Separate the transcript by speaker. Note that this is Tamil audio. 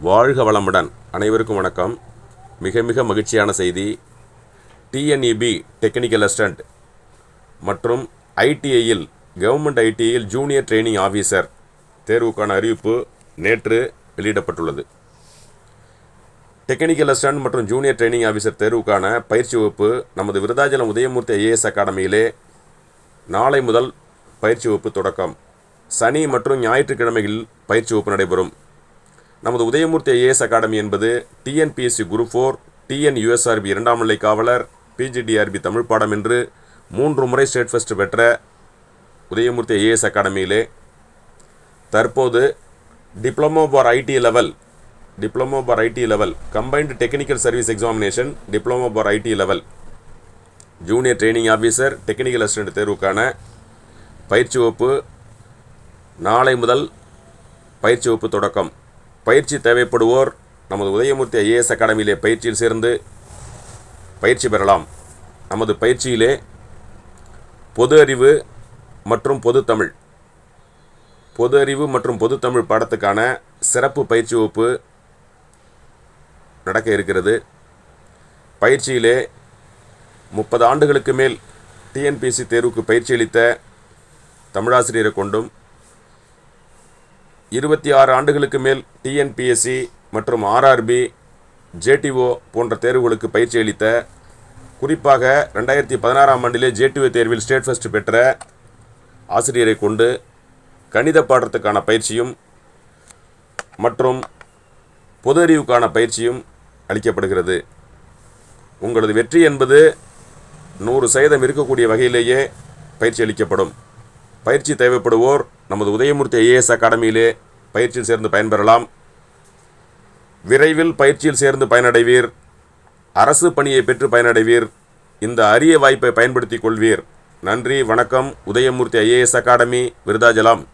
Speaker 1: வாழ்க வளமுடன். அனைவருக்கும் வணக்கம். மிக மிக மகிழ்ச்சியான செய்தி. டிஎன்இபி டெக்னிக்கல் அசிஸ்டண்ட் மற்றும் ஐடிஐயில் கவர்மெண்ட் ஐடிஐயில் ஜூனியர் ட்ரைனிங் ஆஃபீஸர் தேர்வுக்கான அறிவிப்பு நேற்று வெளியிடப்பட்டுள்ளது. டெக்னிக்கல் அசிஸ்டண்ட் மற்றும் ஜூனியர் ட்ரைனிங் ஆஃபீஸர் தேர்வுக்கான பயிற்சி வகுப்பு நமது விருதாச்சலம் உதயமூர்த்தி ஐஏஎஸ் அகாடமியிலே நாளை முதல் பயிற்சி வகுப்பு தொடக்கம். சனி மற்றும் ஞாயிற்றுக்கிழமைகளில் பயிற்சி வகுப்பு நடைபெறும். நமது உதயமூர்த்தி ஐஏஎஸ் அகாடமி என்பது டிஎன்பிஎஸ்சி குரூப் 4, டிஎன்யூஎஸ்ஆர்பி 2ஆம் நிலை காவலர், பிஜிடிஆர்பி தமிழ் பாடம் என்று 3 முறை ஸ்டேட் ஃபர்ஸ்ட் பெற்ற உதயமூர்த்தி ஐஏஎஸ் அகாடமியிலே தற்போது diploma for ID level combined technical service examination, diploma for ID level junior training officer technical assistant தேர்வுக்கான பயிற்சி வகுப்பு நாளை முதல் பயிற்சி வகுப்பு தொடக்கம். பயிற்சி தேவைப்படுவோர் நமது உதயமூர்த்தி ஐஏஎஸ் அகாடமியிலே பயிற்சியில் சேர்ந்து பயிற்சி பெறலாம். நமது பயிற்சியிலே பொது அறிவு மற்றும் பொது தமிழ் பாடத்துக்கான சிறப்பு பயிற்சி வகுப்பு நடக்க இருக்கிறது. பயிற்சியிலே 30 ஆண்டுகளுக்கு மேல் டிஎன்பிஎஸ்சி தேர்வுக்கு பயிற்சி அளித்த தமிழாசிரியரை கொண்டும் 26 ஆண்டுகளுக்கு மேல் டிஎன்பிஎஸ்சி மற்றும் ஆர்ஆர்பி, ஜேடிஓ போன்ற தேர்வுகளுக்கு பயிற்சி அளித்த, குறிப்பாக 2016ஆம் ஆண்டிலே ஜேடிஓ தேர்வில் ஸ்டேட் ஃபர்ஸ்ட் பெற்ற ஆசிரியரை கொண்டு கணித பாடத்துக்கான பயிற்சியும் மற்றும் பொது அறிவுக்கான பயிற்சியும் அளிக்கப்படுகிறது. உங்களது வெற்றி என்பது 100% இருக்கக்கூடிய வகையிலேயே பயிற்சி அளிக்கப்படும். பயிற்சி தேவைப்படுவோர் நமது உதயமூர்த்தி ஐஏஎஸ் அகாடமியிலே பயிற்சியில் சேர்ந்து பயன்பெறலாம். விரைவில் பயிற்சியில் சேர்ந்து பயனடைவீர். அரசு பணியை பெற்று பயனடைவீர். இந்த அரிய வாய்ப்பை பயன்படுத்திக் கொள்வீர். நன்றி, வணக்கம். Udayamurthy IAS academy, Virudhachalam.